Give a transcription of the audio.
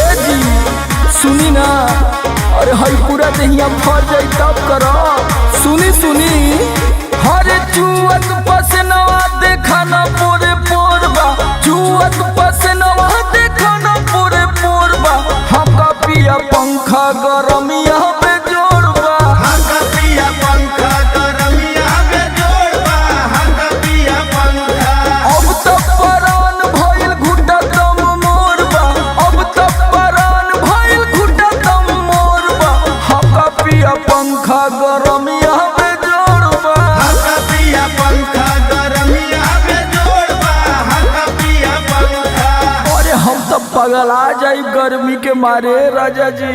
ए जी सुनी ना, अरे हई पूरा दहिया फट जाई तब करो। सुनी सुनी, हरे चुअत पसनवा देखा ना पूरे पोरबा, चुअत पसनवा देखा ना पूरे पोरबा। हमका पिया पंखा गरमिया पे जोड़बा, हमका पिया पंखा गरमिया में जोड़बा, हमका पिया पंखा। अब तक परान भइल घुटा दम मोरबा, अब तक परान भइल घुटा दम मोरबा। हमका पिया पंखा गरमिया पे जोड़बा, हमका पिया पंखा गरमिया में जोड़बा, हमका पिया पंखा। अरे हम तो पगला जाई गर्मी के मारे राजा जी।